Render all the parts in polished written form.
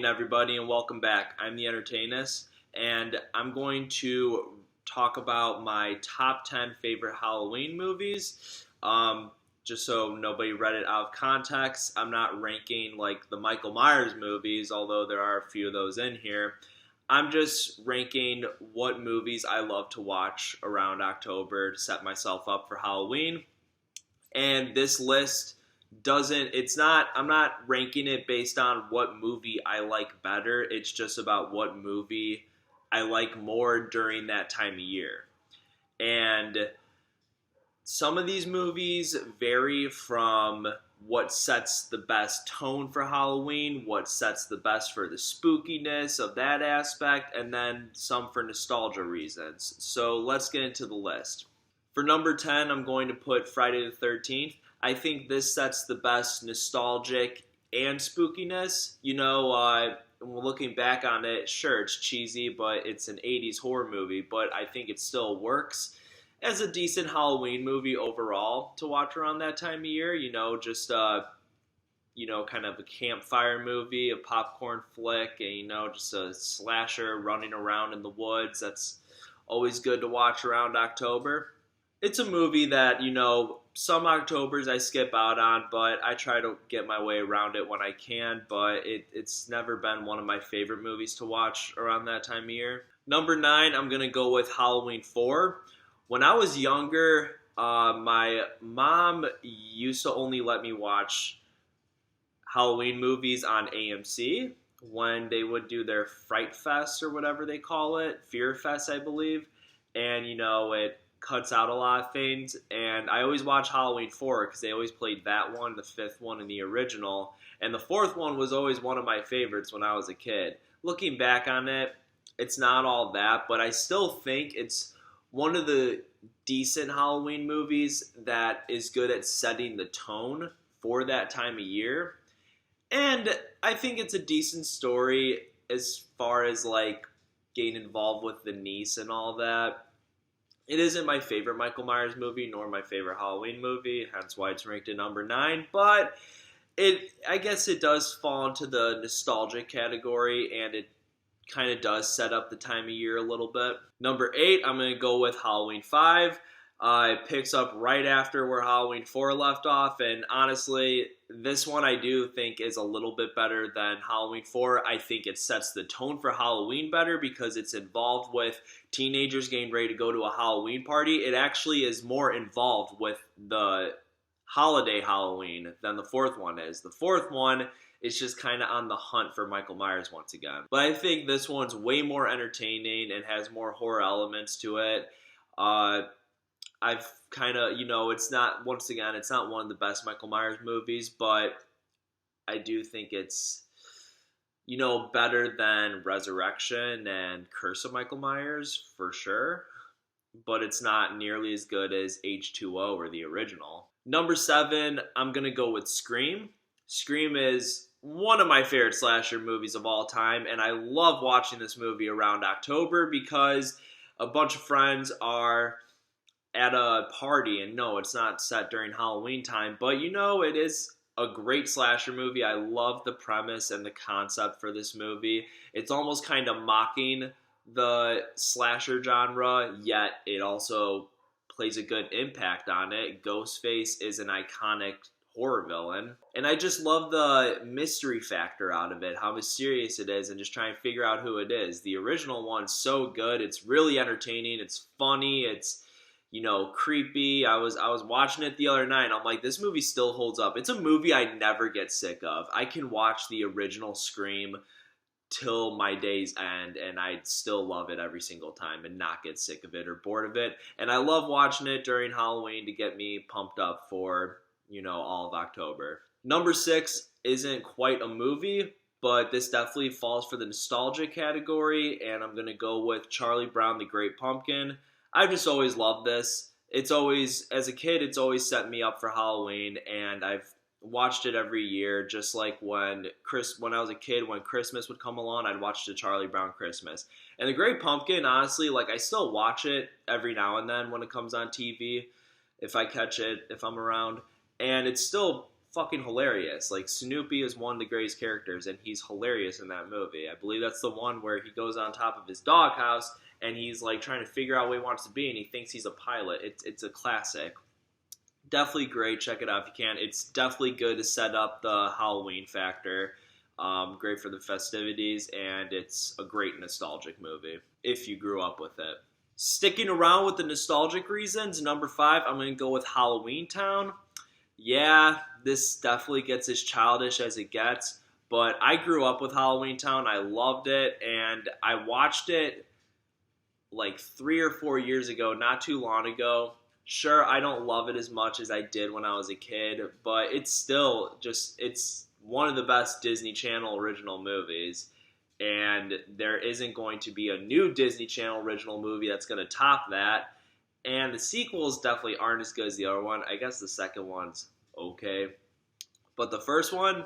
Halloween, everybody, and welcome back. I'm the Entertainist, and I'm going to talk about my top 10 favorite Halloween movies. Just so nobody read it out of context, I'm not ranking like the Michael Myers movies, although there are a few of those in here. I'm just ranking what movies I love to watch around October to set myself up for Halloween. And this list I'm not ranking it based on what movie I like better. It's just about what movie I like more during that time of year. And some of these movies vary from what sets the best tone for Halloween, what sets the best for the spookiness of that aspect, and then some for nostalgia reasons. So let's get into the list. For number 10, I'm going to put Friday the 13th. I think this sets the best nostalgic and spookiness. Looking back on it, sure, it's cheesy, but it's an 80s horror movie, but I think it still works as a decent Halloween movie overall to watch around that time of year. Kind of a campfire movie, a popcorn flick, and, just a slasher running around in the woods. That's always good to watch around October. It's a movie that, some Octobers I skip out on, but I try to get my way around it when I can, but it's never been one of my favorite movies to watch around that time of year. Number 9, I'm going to go with Halloween 4. When I was younger, my mom used to only let me watch Halloween movies on AMC when they would do their Fright Fest or whatever they call it, Fear Fest, I believe, and, it cuts out a lot of things, and I always watch Halloween 4 because they always played that one, the 5th one, and the original, and the 4th one was always one of my favorites when I was a kid. Looking back on it, it's not all that, but I still think it's one of the decent Halloween movies that is good at setting the tone for that time of year, and I think it's a decent story as far as, getting involved with the niece and all that. It isn't my favorite Michael Myers movie, nor my favorite Halloween movie, hence why it's ranked at number 9, but I guess it does fall into the nostalgic category, and it kind of does set up the time of year a little bit. Number 8, I'm going to go with Halloween 5. It picks up right after where Halloween 4 left off, and honestly, this one I do think is a little bit better than Halloween 4. I think it sets the tone for Halloween better because it's involved with teenagers getting ready to go to a Halloween party. It actually is more involved with the holiday Halloween than the 4th one is. The 4th one is just kind of on the hunt for Michael Myers once again. But I think this one's way more entertaining and has more horror elements to it. I've kind of, it's not one of the best Michael Myers movies, but I do think it's, better than Resurrection and Curse of Michael Myers, for sure, but it's not nearly as good as H2O or the original. Number 7, I'm going to go with Scream. Scream is one of my favorite slasher movies of all time, and I love watching this movie around October because a bunch of friends are at a party, and no, it's not set during Halloween time, but it is a great slasher movie. I love the premise and the concept for this movie. It's almost kind of mocking the slasher genre, yet it also plays a good impact on it. Ghostface is an iconic horror villain, and I just love the mystery factor out of it, how mysterious it is, and just trying to figure out who it is. The original one's so good. It's really entertaining. It's funny. It's creepy. I was watching it the other night, and I'm like, this movie still holds up. It's a movie I never get sick of. I can watch the original Scream till my days end, and I still love it every single time and not get sick of it or bored of it. And I love watching it during Halloween to get me pumped up for, all of October. Number 6 isn't quite a movie, but this definitely falls for the nostalgia category, and I'm going to go with Charlie Brown the Great Pumpkin. I've just always loved this. As a kid, it's always set me up for Halloween, and I've watched it every year, just like when I was a kid, when Christmas would come along, I'd watch the Charlie Brown Christmas. And the Great Pumpkin, honestly, I still watch it every now and then when it comes on TV, if I catch it, if I'm around. And it's still fucking hilarious. Like, Snoopy is one of the greatest characters, and he's hilarious in that movie. I believe that's the one where he goes on top of his doghouse, and he's like trying to figure out what he wants to be, and he thinks he's a pilot. It's a classic. Definitely great. Check it out if you can. It's definitely good to set up the Halloween factor. Great for the festivities, and it's a great nostalgic movie if you grew up with it. Sticking around with the nostalgic reasons, number 5, I'm going to go with Halloween Town. Yeah, this definitely gets as childish as it gets, but I grew up with Halloween Town. I loved it, and I watched it like 3 or 4 years ago, not too long ago. Sure, I don't love it as much as I did when I was a kid, but it's still just, it's one of the best Disney Channel original movies, and there isn't going to be a new Disney Channel original movie that's going to top that. And the sequels definitely aren't as good as the other one. I guess the second one's okay. But the first one,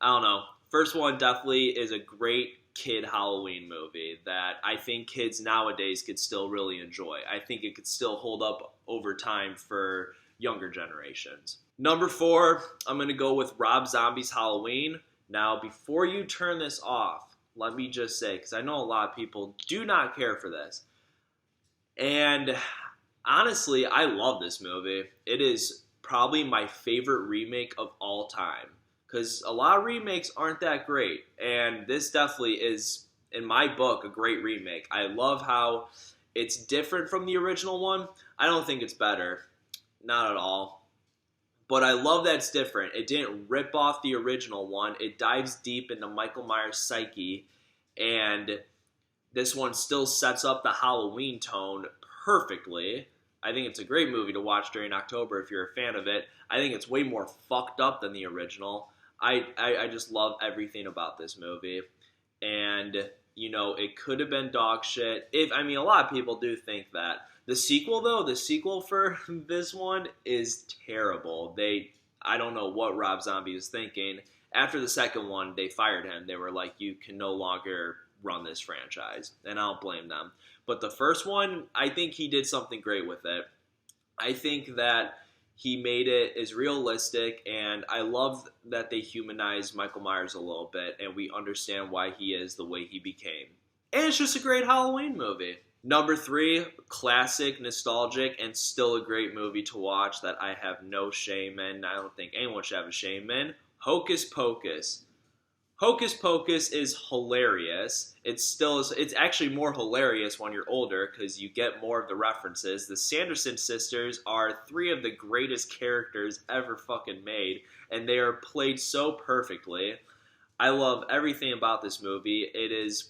I don't know. First one definitely is a great kid Halloween movie that I think kids nowadays could still really enjoy. I think it could still hold up over time for younger generations. Number 4, I'm going to go with Rob Zombie's Halloween. Now, before you turn this off, let me just say, because I know a lot of people do not care for this. And honestly, I love this movie. It is probably my favorite remake of all time. Because a lot of remakes aren't that great. And this definitely is, in my book, a great remake. I love how it's different from the original one. I don't think it's better. Not at all. But I love that it's different. It didn't rip off the original one. It dives deep into Michael Myers' psyche. And this one still sets up the Halloween tone perfectly. I think it's a great movie to watch during October if you're a fan of it. I think it's way more fucked up than the original. I just love everything about this movie. And, you know, it could have been dog shit. A lot of people do think that. The sequel, though, the sequel for this one is terrible. I don't know what Rob Zombie was thinking. After the second one, they fired him. They were like, you can no longer run this franchise. And I don't blame them. But the first one, I think he did something great with it. I think that he made it as realistic, and I love that they humanized Michael Myers a little bit, and we understand why he is the way he became. And it's just a great Halloween movie. Number 3, classic, nostalgic, and still a great movie to watch that I have no shame in. I don't think anyone should have a shame in. Hocus Pocus. Hocus Pocus is hilarious. It's actually more hilarious when you're older because you get more of the references. The Sanderson sisters are 3 of the greatest characters ever fucking made, and they are played so perfectly. I love everything about this movie. It is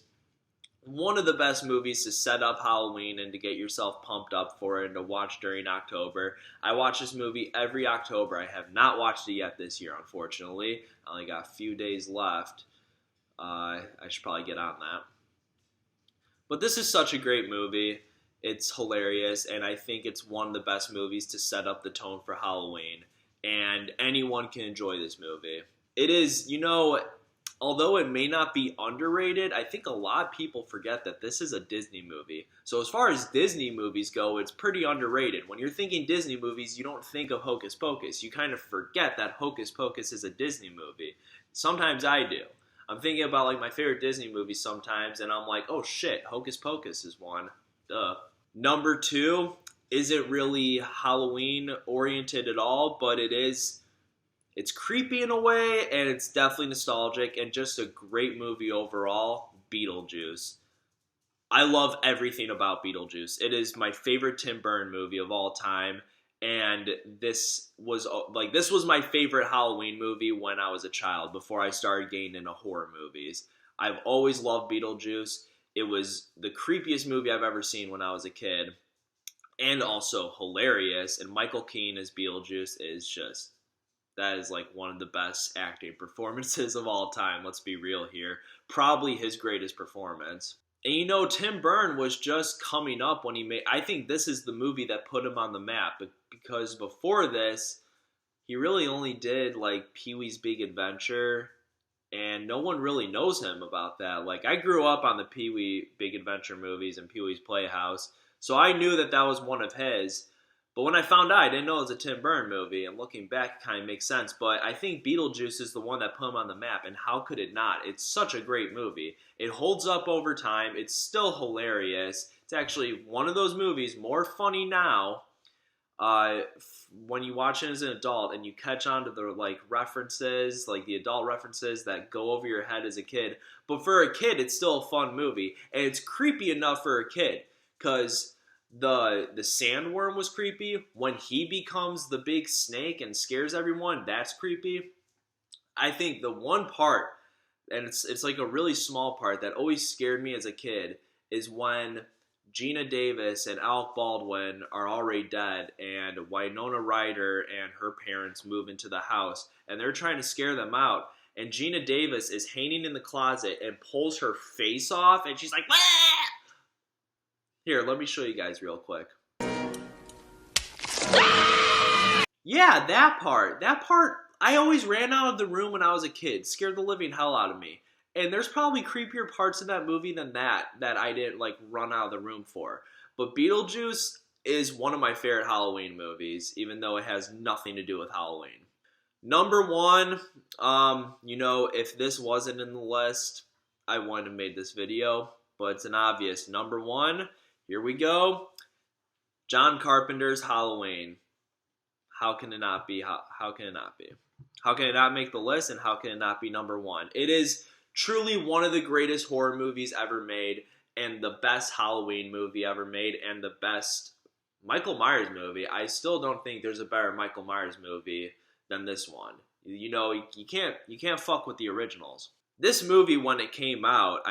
one of the best movies to set up Halloween and to get yourself pumped up for it and to watch during October. I watch this movie every October. I have not watched it yet this year, unfortunately. I only got a few days left. I should probably get on that. But this is such a great movie. It's hilarious, and I think it's one of the best movies to set up the tone for Halloween. And anyone can enjoy this movie. It is, although it may not be underrated, I think a lot of people forget that this is a Disney movie. So as far as Disney movies go, it's pretty underrated. When you're thinking Disney movies, you don't think of Hocus Pocus. You kind of forget that Hocus Pocus is a Disney movie. Sometimes I do. I'm thinking about like my favorite Disney movies sometimes, and I'm like, oh shit, Hocus Pocus is one. Duh. Number 2 isn't really Halloween oriented at all, but it's creepy in a way, and it's definitely nostalgic, and just a great movie overall, Beetlejuice. I love everything about Beetlejuice. It is my favorite Tim Burton movie of all time, and this was my favorite Halloween movie when I was a child, before I started getting into horror movies. I've always loved Beetlejuice. It was the creepiest movie I've ever seen when I was a kid, and also hilarious, and Michael Keaton as Beetlejuice is just... that is like one of the best acting performances of all time. Let's be real here. Probably his greatest performance. And Tim Burton was just coming up when he made... I think this is the movie that put him on the map. Because before this, he really only did like Pee-wee's Big Adventure. And no one really knows him about that. Like, I grew up on the Pee-wee Big Adventure movies and Pee-wee's Playhouse. So I knew that was one of his. But when I found out, I didn't know it was a Tim Burton movie, and looking back, it kind of makes sense. But I think Beetlejuice is the one that put him on the map, and how could it not? It's such a great movie. It holds up over time. It's still hilarious. It's actually one of those movies, more funny now, when you watch it as an adult and you catch on to the references, like the adult references that go over your head as a kid. But for a kid, it's still a fun movie, and it's creepy enough for a kid because the sandworm was creepy. When he becomes the big snake and scares everyone, that's creepy. I think the one part, and it's like a really small part that always scared me as a kid, is when Gina Davis and Alec Baldwin are already dead, and Winona Ryder and her parents move into the house, and they're trying to scare them out, and Gina Davis is hanging in the closet and pulls her face off, and she's like, "Wah!" Here, let me show you guys real quick. Yeah, that part, I always ran out of the room when I was a kid, scared the living hell out of me. And there's probably creepier parts in that movie than that I didn't run out of the room for. But Beetlejuice is one of my favorite Halloween movies, even though it has nothing to do with Halloween. Number one, if this wasn't in the list, I wouldn't have made this video, but it's an obvious number one. Here we go. John Carpenter's Halloween. How can it not be? How can it not be? How can it not make the list, and how can it not be number one? It is truly one of the greatest horror movies ever made, and the best Halloween movie ever made, and the best Michael Myers movie. I still don't think there's a better Michael Myers movie than this one. You can't fuck with the originals. This movie, when it came out,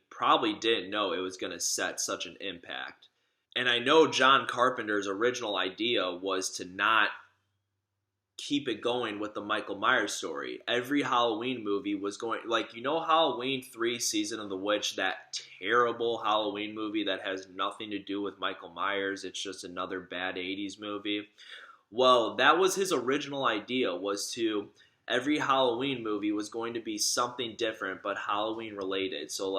probably didn't know it was going to set such an impact. And I know John Carpenter's original idea was to not keep it going with the Michael Myers story. Every Halloween movie was going, Halloween 3 Season of the Witch, that terrible Halloween movie that has nothing to do with Michael Myers. It's just another bad 80s movie. Well, that was his original idea, was to, every Halloween movie was going to be something different, but Halloween related. So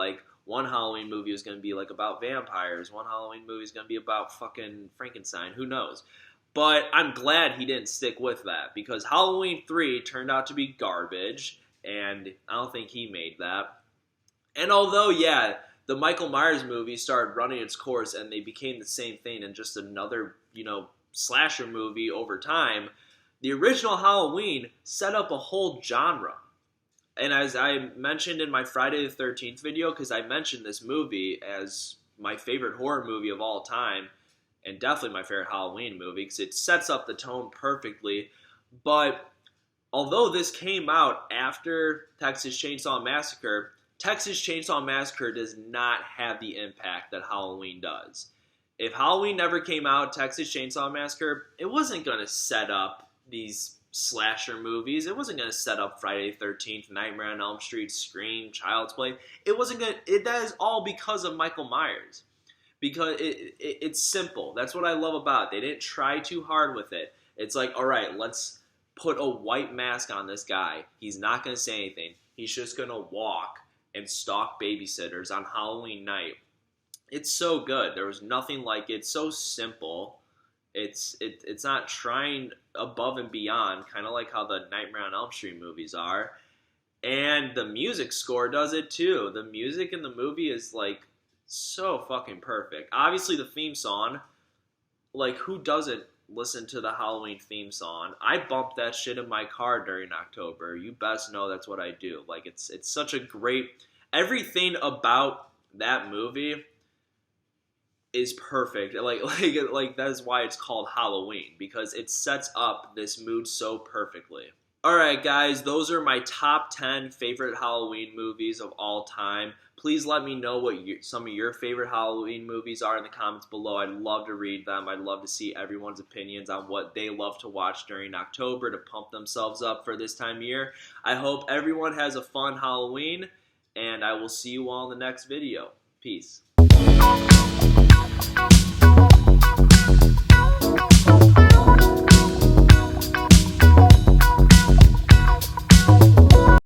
one Halloween movie was going to be about vampires. One Halloween movie is going to be about fucking Frankenstein. Who knows? But I'm glad he didn't stick with that, because Halloween 3 turned out to be garbage, and I don't think he made that. And although, yeah, the Michael Myers movie started running its course and they became the same thing and just another, slasher movie over time, the original Halloween set up a whole genre. And as I mentioned in my Friday the 13th video, because I mentioned this movie as my favorite horror movie of all time, and definitely my favorite Halloween movie, because it sets up the tone perfectly. But although this came out after Texas Chainsaw Massacre does not have the impact that Halloween does. If Halloween never came out, Texas Chainsaw Massacre, it wasn't going to set up these slasher movies. It wasn't going to set up Friday the 13th, Nightmare on Elm Street, Scream, Child's Play. That is all because of Michael Myers. Because it's simple. That's what I love about it. They didn't try too hard with it. It's all right, let's put a white mask on this guy. He's not going to say anything. He's just going to walk and stalk babysitters on Halloween night. It's so good. There was nothing like it. It's so simple. It's not trying above and beyond, kind of like how the Nightmare on Elm Street movies are. And the music score does it too. The music in the movie is so fucking perfect. Obviously the theme song, who doesn't listen to the Halloween theme song? I bump that shit in my car during October. You best know that's what I do. It's such a great, everything about that movie is perfect. That is why it's called Halloween, because it sets up this mood so perfectly. Alright guys, those are my top 10 favorite Halloween movies of all time. Please let me know what some of your favorite Halloween movies are in the comments below. I'd love to read them. I'd love to see everyone's opinions on what they love to watch during October to pump themselves up for this time of year. I hope everyone has a fun Halloween, and I will see you all in the next video. Peace.